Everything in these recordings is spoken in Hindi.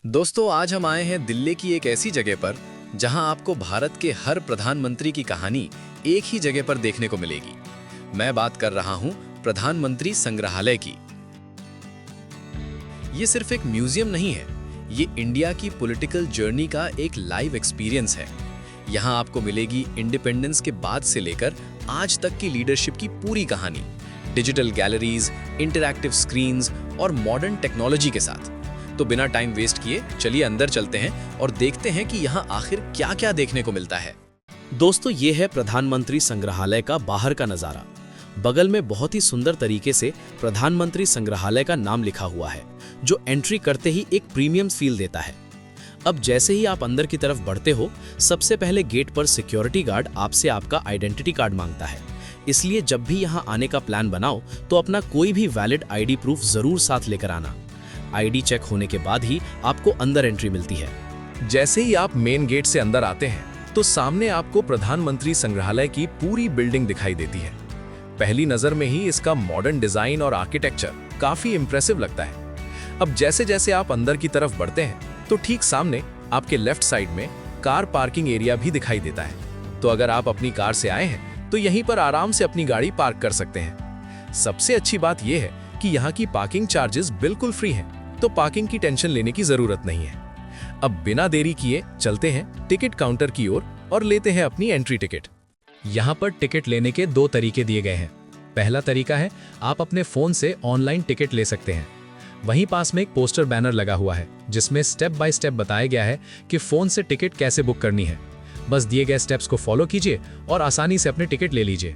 दोस्तों, आज हम आए हैं दिल्ली की एक ऐसी जगह पर जहां आपको भारत के हर प्रधानमंत्री की कहानी एक ही जगह पर देखने को मिलेगी। मैं बात कर रहा हूं प्रधानमंत्री संग्रहालय की। ये सिर्फ एक म्यूजियम नहीं है, ये इंडिया की पॉलिटिकल जर्नी का एक लाइव एक्सपीरियंस है। यहां आपको मिलेगी इंडिपेंडेंस के बाद से लेकर आज तक की लीडरशिप की पूरी कहानी, डिजिटल गैलरीज, इंटरैक्टिव स्क्रीन्स और मॉडर्न टेक्नोलॉजी के साथ। तो बिना टाइम वेस्ट किए चलिए अंदर चलते हैं और देखते हैं कि यहाँ आखिर क्या-क्या देखने को मिलता है। दोस्तों, ये है प्रधानमंत्री संग्रहालय का बाहर का नज़ारा। बगल में बहुत ही सुंदर तरीके से प्रधानमंत्री संग्रहालय का नाम लिखा हुआ है, जो एंट्री करते ही एक प्रीमियम फील देता है। अब जैसे ही आप अंदर की तरफ बढ़ते हो, सबसे पहले गेट पर सिक्योरिटी गार्ड आपसे आपका आइडेंटिटी कार्ड मांगता है। इसलिए जब भी यहाँ आने का प्लान बनाओ तो अपना कोई भी वैलिड आईडी प्रूफ जरूर साथ लेकर आना। आईडी चेक होने के बाद ही आपको अंदर एंट्री मिलती है। जैसे ही आप मेन गेट से अंदर आते हैं तो सामने आपको प्रधानमंत्री संग्रहालय की पूरी बिल्डिंग दिखाई देती है। पहली नजर में ही इसका मॉडर्न डिजाइन और आर्किटेक्चर काफी इंप्रेसिव लगता है। अब जैसे जैसे आप अंदर की तरफ बढ़ते हैं तो ठीक सामने आपके लेफ्ट साइड में कार पार्किंग एरिया भी दिखाई देता है। तो अगर आप अपनी कार से आए हैं तो यहीं पर आराम से अपनी गाड़ी पार्क कर सकते हैं। सबसे अच्छी बात यह है कि यहाँ की पार्किंग चार्जेस बिल्कुल फ्री हैं, तो पार्किंग की टेंशन लेने की जरूरत नहीं है। अब बिना देरी किए चलते हैं टिकट काउंटर की ओर और लेते हैं अपनी एंट्री टिकट। यहाँ पर टिकट लेने के दो तरीके दिए गए हैं। पहला तरीका है आप अपने फोन से ऑनलाइन टिकट ले सकते हैं। वहीं पास में एक पोस्टर बैनर लगा हुआ है जिसमें स्टेप बाय स्टेप बताया गया है कि फोन से टिकट कैसे बुक करनी है। बस दिए गए स्टेप्स को फॉलो कीजिए और आसानी से अपने टिकट ले लीजिए।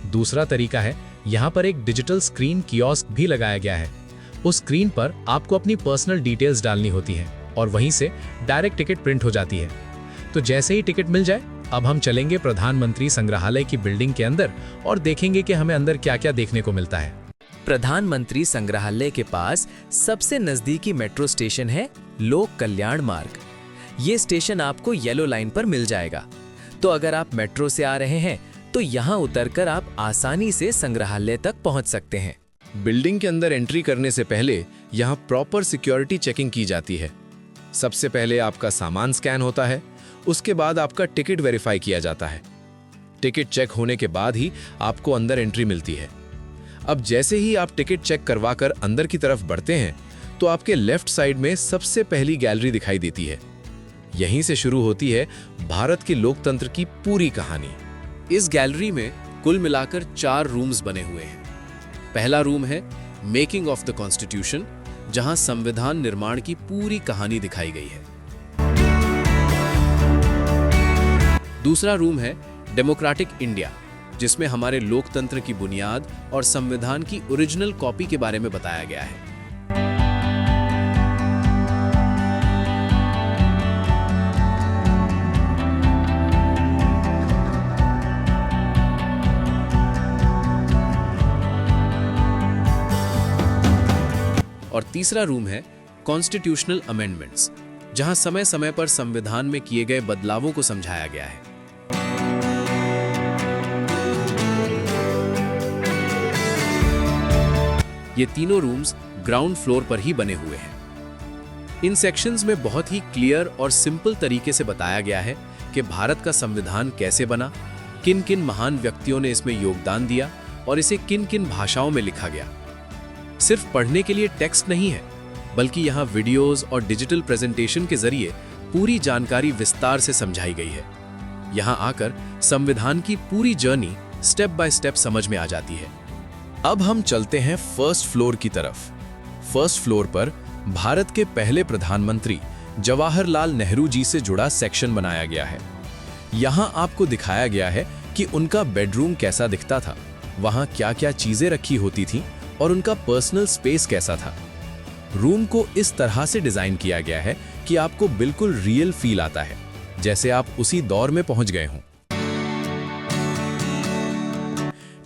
दूसरा तरीका है, यहाँ पर एक डिजिटल स्क्रीन कियोस्क भी लगाया गया है। उस स्क्रीन पर आपको अपनी पर्सनल डिटेल्स डालनी होती हैं और वहीं से डायरेक्ट टिकट प्रिंट हो जाती है। तो जैसे ही टिकट मिल जाए, अब हम चलेंगे प्रधानमंत्री संग्रहालय की बिल्डिंग के अंदर और देखेंगे कि हमें अंदर क्या-क्या देखने को मिलता है। प्रधानमंत्री संग्रहालय के पास सबसे नजदीकी मेट्रो स्टेशन है लोक कल्याण मार्ग। ये स्टेशन आपको येलो लाइन पर मिल जाएगा। तो अगर आप मेट्रो से आ रहे हैं तो यहाँ उतरकर आप आसानी से संग्रहालय तक पहुँच सकते हैं। बिल्डिंग के अंदर एंट्री करने से पहले यहाँ प्रॉपर सिक्योरिटी चेकिंग की जाती है। सबसे पहले आपका सामान स्कैन होता है, उसके बाद आपका टिकट वेरीफाई किया जाता है। टिकट चेक होने के बाद ही आपको अंदर एंट्री मिलती है। अब जैसे ही आप टिकट चेक करवाकर अंदर की तरफ बढ़ते हैं तो आपके लेफ्ट साइड में सबसे पहली गैलरी दिखाई देती है। यहीं से शुरू होती है भारत के लोकतंत्र की पूरी कहानी। इस गैलरी में कुल मिलाकर 4 रूम्स बने हुए हैं। पहला रूम है मेकिंग ऑफ द कॉन्स्टिट्यूशन, जहां संविधान निर्माण की पूरी कहानी दिखाई गई है। दूसरा रूम है डेमोक्रेटिक इंडिया, जिसमें हमारे लोकतंत्र की बुनियाद और संविधान की ओरिजिनल कॉपी के बारे में बताया गया है। और तीसरा रूम है कॉन्स्टिट्यूशनल अमेंडमेंट्स, जहां समय समय पर संविधान में किए गए बदलावों को समझाया गया है। ये तीनों रूम्स ग्राउंड फ्लोर पर ही बने हुए हैं। इन सेक्शंस में बहुत ही क्लियर और सिंपल तरीके से बताया गया है कि भारत का संविधान कैसे बना, किन किन महान व्यक्तियों ने इसमें योगदान दिया और इसे किन किन भाषाओं में लिखा गया। सिर्फ पढ़ने के लिए टेक्स्ट नहीं है, बल्कि यहाँ वीडियोस और डिजिटल प्रेजेंटेशन के जरिए पूरी जानकारी विस्तार से समझाई गई है। यहाँ आकर संविधान की पूरी जर्नी स्टेप बाय स्टेप समझ में आ जाती है। अब हम चलते हैं फर्स्ट फ्लोर की तरफ। फर्स्ट फ्लोर पर भारत के पहले प्रधानमंत्री जवाहरलाल नेहरू जी से जुड़ा सेक्शन बनाया गया है। यहाँ आपको दिखाया गया है कि उनका बेडरूम कैसा दिखता था, वहाँ क्या-क्या चीजें रखी होती थीं और उनका पर्सनल स्पेस कैसा था। रूम को इस तरह से डिजाइन किया गया है कि आपको बिल्कुल रियल फील आता है, जैसे आप उसी दौर में पहुंच गए हों।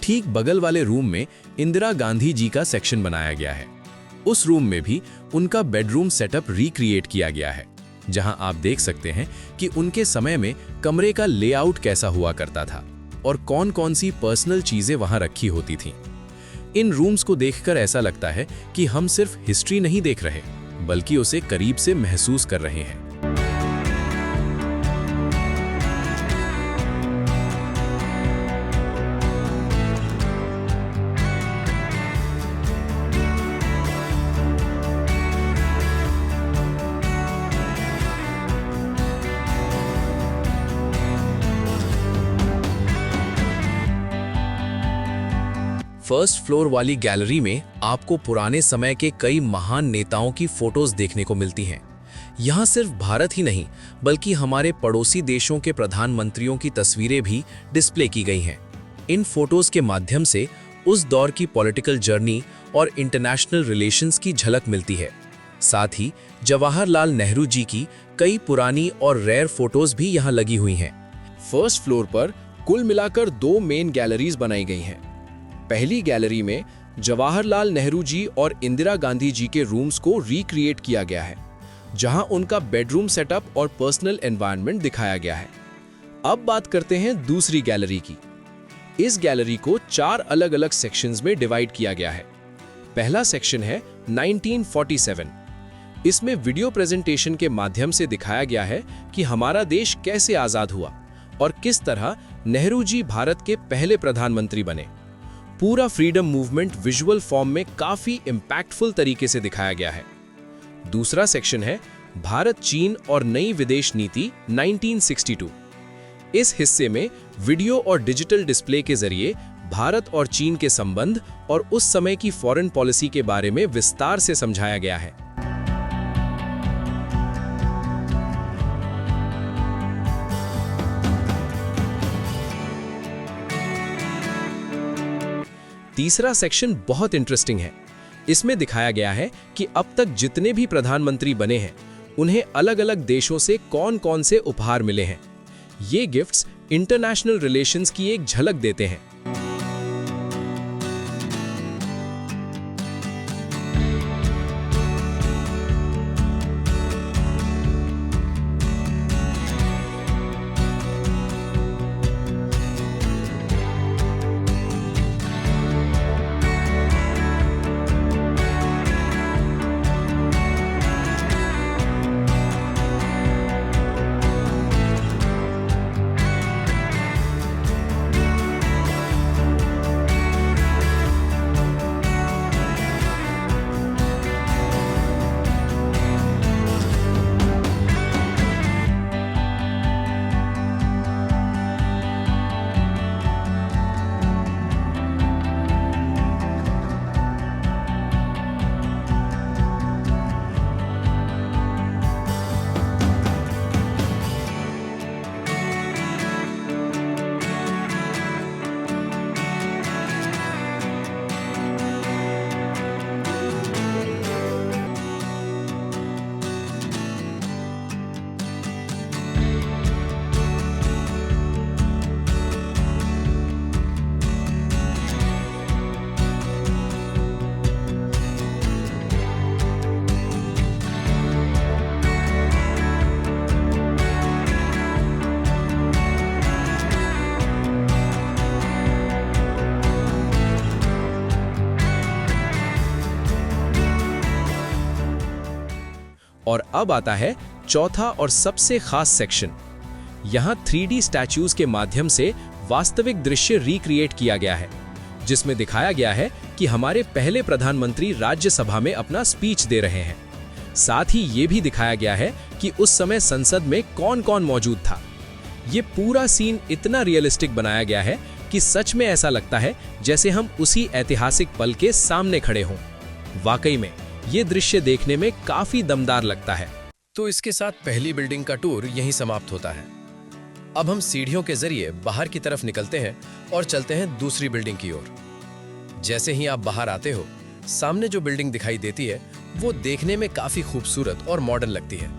ठीक बगल वाले रूम में इंदिरा गांधी जी का सेक्शन बनाया गया है। उस रूम में भी उनका बेडरूम सेटअप रिक्रिएट किया गया है, जहां आप देख सकते हैं कि उनके समय में कमरे का लेआउट कैसा हुआ करता था और कौन-कौन सी पर्सनल चीजें वहां रखी होती थीं। इन रूम्स को देखकर ऐसा लगता है कि हम सिर्फ हिस्ट्री नहीं देख रहे, बल्कि उसे करीब से महसूस कर रहे हैं। फर्स्ट फ्लोर वाली गैलरी में आपको पुराने समय के कई महान नेताओं की फोटोज देखने को मिलती हैं। यहाँ सिर्फ भारत ही नहीं बल्कि हमारे पड़ोसी देशों के प्रधानमंत्रियों की तस्वीरें भी डिस्प्ले की गई हैं। इन फोटोज के माध्यम से उस दौर की पॉलिटिकल जर्नी और इंटरनेशनल रिलेशंस की झलक मिलती है। साथ ही जवाहरलाल नेहरू जी की कई पुरानी और रेयर फोटोज भी यहाँ लगी हुई हैं। फर्स्ट फ्लोर पर कुल मिलाकर 2 मेन गैलरीज बनाई गई हैं। पहली गैलरी में जवाहरलाल नेहरू जी और इंदिरा गांधी जी के रूम्स को रिक्रिएट किया गया है, जहां उनका बेडरूम सेटअप और पर्सनल एनवायरनमेंट दिखाया गया है। अब बात करते हैं दूसरी गैलरी की। इस गैलरी को 4 अलग-अलग सेक्शंस में डिवाइड किया गया है। पहला सेक्शन है 1947। इसमें वीडियो प्रेजेंटेशन के माध्यम से दिखाया गया है कि हमारा देश कैसे आजाद हुआ और किस तरह नेहरू जी भारत के पहले प्रधानमंत्री बने। पूरा फ्रीडम मूवमेंट विजुअल फॉर्म में काफी इंपैक्टफुल तरीके से दिखाया गया है। दूसरा सेक्शन है भारत चीन और नई विदेश नीति 1962। इस हिस्से में वीडियो और डिजिटल डिस्प्ले के जरिए भारत और चीन के संबंध और उस समय की फॉरेन पॉलिसी के बारे में विस्तार से समझाया गया है। तीसरा सेक्शन बहुत इंटरेस्टिंग है। इसमें दिखाया गया है कि अब तक जितने भी प्रधानमंत्री बने हैं उन्हें अलग-अलग देशों से कौन-कौन से उपहार मिले हैं। ये गिफ्ट्स इंटरनेशनल रिलेशंस की एक झलक देते हैं। और अब आता है चौथा और सबसे खास सेक्शन। यहाँ 3D स्टैच्यूज के माध्यम से वास्तविक दृश्य रिक्रिएट किया गया है, जिसमें दिखाया गया है कि हमारे पहले प्रधानमंत्री राज्यसभा में अपना स्पीच दे रहे हैं। साथ ही ये भी दिखाया गया है कि उस समय संसद में कौन-कौन मौजूद था। ये पूरा सीन इतना रियलिस्टिक बनाया गया है कि सच में ऐसा लगता है जैसे हम उसी ऐतिहासिक पल के सामने खड़े हों। वाकई में ये दृश्य देखने में काफी दमदार लगता है। तो इसके साथ पहली बिल्डिंग का टूर यहीं समाप्त होता है। अब हम सीढ़ियों के जरिए बाहर की तरफ निकलते हैं और चलते हैं दूसरी बिल्डिंग की ओर। जैसे ही आप बाहर आते हो, सामने जो बिल्डिंग दिखाई देती है वो देखने में काफी खूबसूरत और मॉडर्न लगती है।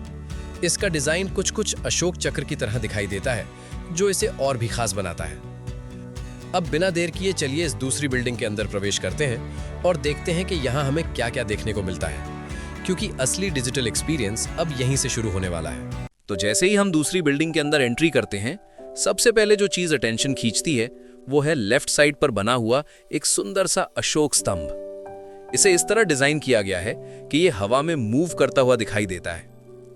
इसका डिजाइन कुछ अशोक चक्र की तरह दिखाई देता है, जो इसे और भी खास बनाता है। अब बिना देर किए चलिए इस दूसरी बिल्डिंग के अंदर प्रवेश करते हैं और देखते हैं कि यहाँ हमें क्या-क्या देखने को मिलता है, क्योंकि असली डिजिटल एक्सपीरियंस अब यहीं से शुरू होने वाला है। तो जैसे ही हम दूसरी बिल्डिंग के अंदर एंट्री करते हैं, सबसे पहले जो चीज अटेंशन खींचती है वो है लेफ्ट साइड पर बना हुआ एक सुंदर सा अशोक स्तंभ। इसे इस तरह डिजाइन किया गया है कि ये हवा में मूव करता हुआ दिखाई देता है।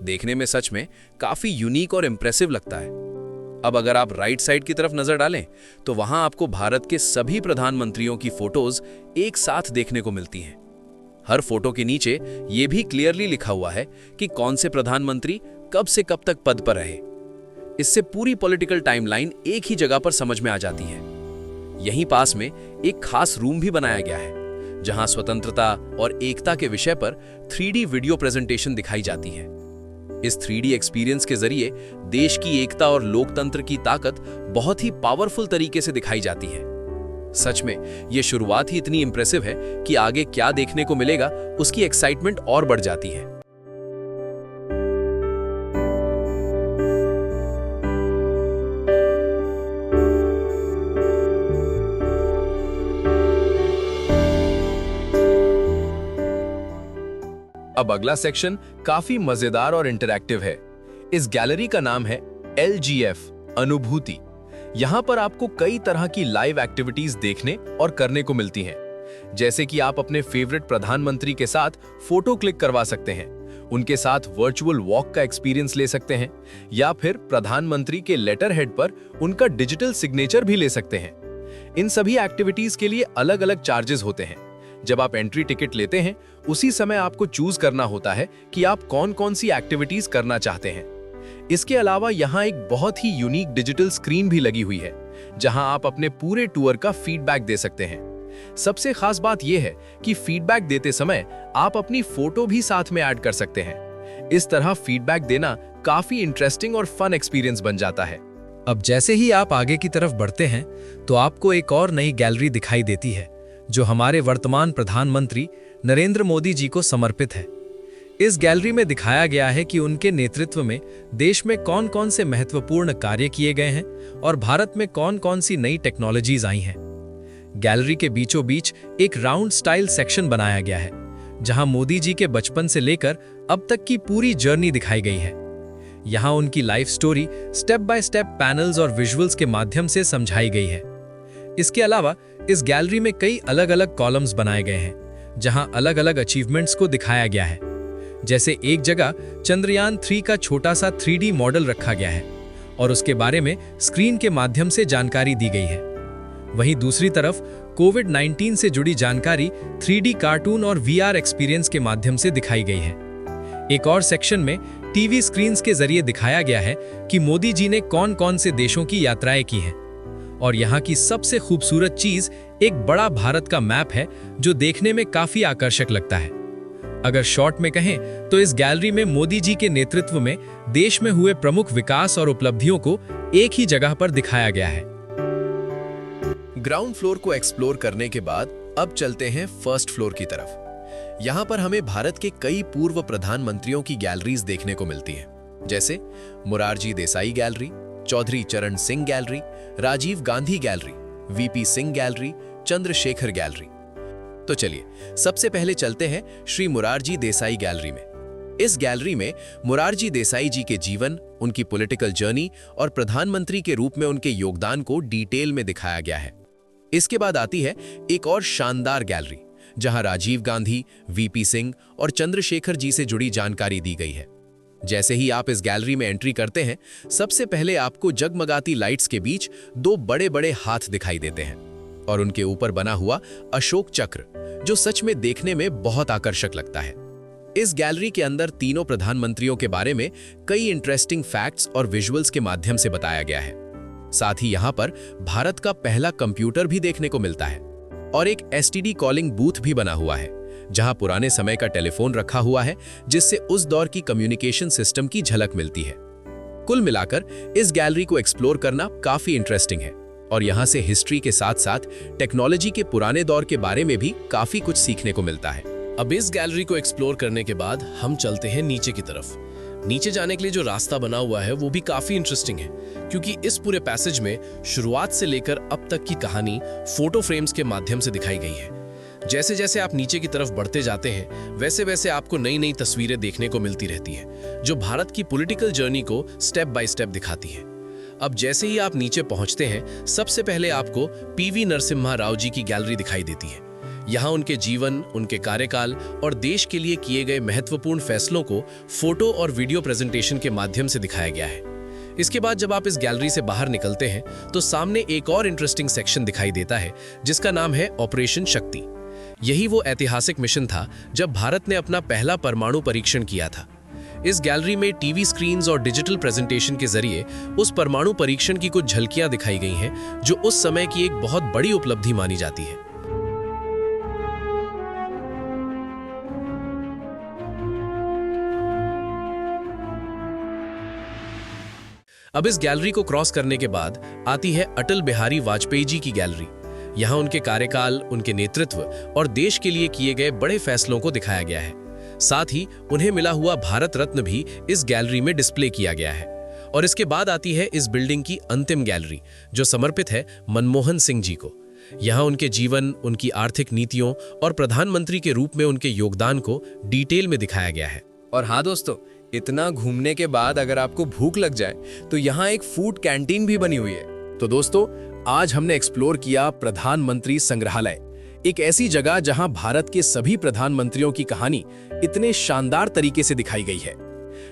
देखने में सच में काफी यूनिक और इंप्रेसिव लगता है। अब अगर आप राइट साइड की तरफ नजर डालें तो वहां आपको भारत के सभी प्रधानमंत्रियों की फोटोज एक साथ देखने को मिलती हैं। हर फोटो के नीचे यह भी क्लियरली लिखा हुआ है कि कौन से प्रधानमंत्री कब से कब तक पद पर रहे। इससे पूरी पॉलिटिकल टाइमलाइन एक ही जगह पर समझ में आ जाती है। यहीं पास में एक खास रूम भी बनाया गया है जहां स्वतंत्रता और एकता के विषय पर 3D वीडियो प्रेजेंटेशन दिखाई जाती है। इस 3D एक्सपीरियंस के जरिए देश की एकता और लोकतंत्र की ताकत बहुत ही पावरफुल तरीके से दिखाई जाती है। सच में यह शुरुआत ही इतनी इंप्रेसिव है कि आगे क्या देखने को मिलेगा उसकी एक्साइटमेंट और बढ़ जाती है। अब अगला सेक्शन काफी मजेदार और इंटरैक्टिव है। इस गैलरी का नाम है LGF अनुभूति। यहाँ पर आपको कई तरह की लाइव एक्टिविटीज देखने और करने को मिलती हैं, जैसे कि आप अपने फेवरेट प्रधानमंत्री के साथ फोटो क्लिक करवा सकते हैं, उनके साथ वर्चुअल वॉक का एक्सपीरियंस ले सकते हैं, या फिर प्रधानमंत्री के लेटर हेड पर उनका डिजिटल सिग्नेचर भी ले सकते हैं। इन सभी एक्टिविटीज के लिए अलग अलग चार्जेस होते हैं। जब आप एंट्री टिकट लेते हैं उसी समय आपको चूज करना होता है कि आप कौन कौन सी एक्टिविटीज करना चाहते हैं। इसके अलावा यहाँ एक बहुत ही यूनिक डिजिटल स्क्रीन भी लगी हुई है जहां आप अपने पूरे टूर का फीडबैक दे सकते हैं। सबसे खास बात यह है कि फीडबैक देते समय आप अपनी फोटो भी साथ में ऐड कर सकते हैं। इस तरह फीडबैक देना काफी इंटरेस्टिंग और फन एक्सपीरियंस बन जाता है। अब जैसे ही आप आगे की तरफ बढ़ते हैं तो आपको एक और नई गैलरी दिखाई देती है जो हमारे वर्तमान प्रधानमंत्री नरेंद्र मोदी जी को समर्पित है। इस गैलरी में दिखाया गया है कि उनके नेतृत्व में देश में कौन कौन से महत्वपूर्ण कार्य किए गए हैं और भारत में कौन कौन सी नई टेक्नोलॉजीज आई हैं। गैलरी के बीचों बीच एक राउंड स्टाइल सेक्शन बनाया गया है जहां मोदी जी के बचपन से लेकर अब तक की पूरी जर्नी दिखाई गई है। यहां उनकी life story step by step panels और विजुअल्स के माध्यम से समझाई गई है। इसके अलावा इस गैलरी में कई अलग अलग कॉलम्स बनाए गए हैं जहां अलग अलग अचीवमेंट्स को दिखाया गया है। जैसे एक जगह चंद्रयान 3 का छोटा सा 3D मॉडल रखा गया है और उसके बारे में स्क्रीन के माध्यम से जानकारी दी गई है। वहीं दूसरी तरफ कोविड-19 से जुड़ी जानकारी 3D कार्टून और VR एक्सपीरियंस के माध्यम से दिखाई गई है। एक और सेक्शन में टीवी स्क्रीन्स के जरिए दिखाया गया है कि मोदी जी ने कौन कौन से देशों की यात्राएं की हैं। और यहाँ की सबसे खूबसूरत चीज एक बड़ा भारत का मैप है जो देखने में काफी आकर्षक लगता है। अगर शॉर्ट में कहें तो इस गैलरी में मोदी जी के नेतृत्व में देश में हुए प्रमुख विकास और उपलब्धियों को एक ही जगह पर दिखाया गया है। ग्राउंड फ्लोर को एक्सप्लोर करने के बाद अब चलते हैं फर्स्ट फ्लोर की तरफ। यहाँ पर हमें भारत के कई पूर्व प्रधानमंत्रियों की गैलरीज देखने को मिलती हैं, जैसे Morarji Desai gallery, Chaudhary Charan Singh gallery, Rajiv Gandhi gallery, VP Singh gallery, Chandrashekhar gallery. तो चलिए सबसे पहले चलते हैं श्री मोरारजी देसाई गैलरी में। इस गैलरी में मोरारजी देसाई जी के जीवन, उनकी पॉलिटिकल जर्नी और प्रधानमंत्री के रूप में उनके योगदान को डिटेल में दिखाया गया है। इसके बाद आती है एक और शानदार गैलरी जहां राजीव गांधी, VP सिंह और चंद्रशेखर जी से जुड़ी जानकारी दी गई है। जैसे ही आप इस गैलरी में एंट्री करते हैं सबसे पहले आपको जगमगाती लाइट्स के बीच दो बड़े बड़े हाथ दिखाई देते हैं और उनके ऊपर बना हुआ अशोक चक्र जो सच में देखने में बहुत आकर्षक लगता है। इस गैलरी के अंदर तीनों प्रधानमंत्रियों के बारे में कई इंटरेस्टिंग फैक्ट्स और विजुअल्स के माध्यम से बताया गया है। साथ ही यहाँ पर भारत का पहला कंप्यूटर भी देखने को मिलता है और एक STD कॉलिंग बूथ भी बना हुआ है जहां पुराने समय का टेलीफोन रखा हुआ है जिससे उस दौर की कम्युनिकेशन सिस्टम की झलक मिलती है। कुल मिलाकर इस गैलरी को एक्सप्लोर करना काफी इंटरेस्टिंग है और यहां से हिस्ट्री के साथ साथ टेक्नोलॉजी के पुराने दौर के बारे में भी काफी कुछ सीखने को मिलता है। अब इस गैलरी को एक्सप्लोर करने के बाद हम चलते हैं नीचे की तरफ। नीचे जाने के लिए जो रास्ता बना हुआ है वो भी काफी इंटरेस्टिंग है क्योंकि इस पूरे पैसेज में शुरुआत से लेकर अब तक की कहानी फोटो फ्रेम्स के माध्यम से दिखाई गई है। जैसे जैसे आप नीचे की तरफ बढ़ते जाते हैं वैसे वैसे आपको नई नई तस्वीरें देखने को मिलती रहती हैं जो भारत की पॉलिटिकल जर्नी को स्टेप बाय स्टेप दिखाती हैं। अब जैसे ही आप नीचे पहुंचते हैं सबसे पहले आपको PV नरसिम्हा राव जी की गैलरी दिखाई देती है। यहाँ उनके जीवन, उनके कार्यकाल और देश के लिए किए गए महत्वपूर्ण फैसलों को फोटो और वीडियो प्रेजेंटेशन के माध्यम से दिखाया गया है। इसके बाद जब आप इस गैलरी से बाहर निकलते हैं तो सामने एक और इंटरेस्टिंग सेक्शन दिखाई देता है जिसका नाम है ऑपरेशन शक्ति। यही वो ऐतिहासिक मिशन था जब भारत ने अपना पहला परमाणु परीक्षण किया था। इस गैलरी में टीवी स्क्रीन्स और डिजिटल प्रेजेंटेशन के जरिए उस परमाणु परीक्षण की कुछ झलकियां दिखाई गई हैं जो उस समय की एक बहुत बड़ी उपलब्धि मानी जाती है। अब इस गैलरी को क्रॉस करने के बाद आती है अटल बिहारी वाजपेयी जी की गैलरी। यहाँ उनके कार्यकाल, उनके नेतृत्व और देश के लिए किए गए बड़े फैसलों को दिखाया गया है। साथ ही उन्हें मिला हुआ भारत रत्न भी इस गैलरी में डिस्प्ले किया गया है। और इसके बाद आती है इस बिल्डिंग की अंतिम गैलरी जो समर्पित है मनमोहन सिंह जी को। यहाँ उनके जीवन, उनकी आर्थिक नीतियों और प्रधानमंत्री के रूप में उनके योगदान को डिटेल में दिखाया गया है। और हाँ दोस्तों, इतना घूमने के बाद अगर आपको भूख लग जाए तो यहाँ एक फूड कैंटीन भी बनी हुई है। तो दोस्तों, आज हमने एक्सप्लोर किया प्रधानमंत्री संग्रहालय, एक ऐसी जगह जहां भारत के सभी प्रधानमंत्रियों की कहानी इतने शानदार तरीके से दिखाई गई है।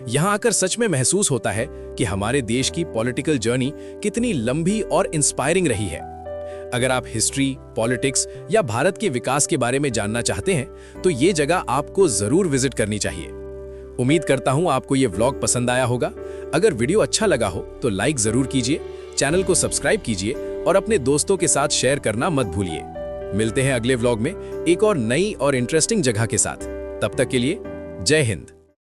यहां आकर सच में महसूस होता है कि हमारे देश की पॉलिटिकल जर्नी कितनी लंबी और इंस्पायरिंग रही है। अगर आप हिस्ट्री, पॉलिटिक्स या भारत के विकास के बारे में जानना चाहते हैं तो ये जगह आपको जरूर विजिट करनी चाहिए। उम्मीद करता हूं आपको ये व्लॉग पसंद आया होगा। अगर वीडियो अच्छा लगा हो तो लाइक जरूर कीजिए, चैनल को सब्सक्राइब कीजिए और अपने दोस्तों के साथ शेयर करना मत भूलिए। मिलते हैं अगले व्लॉग में एक और नई और इंटरेस्टिंग जगह के साथ। तब तक के लिए जय हिंद।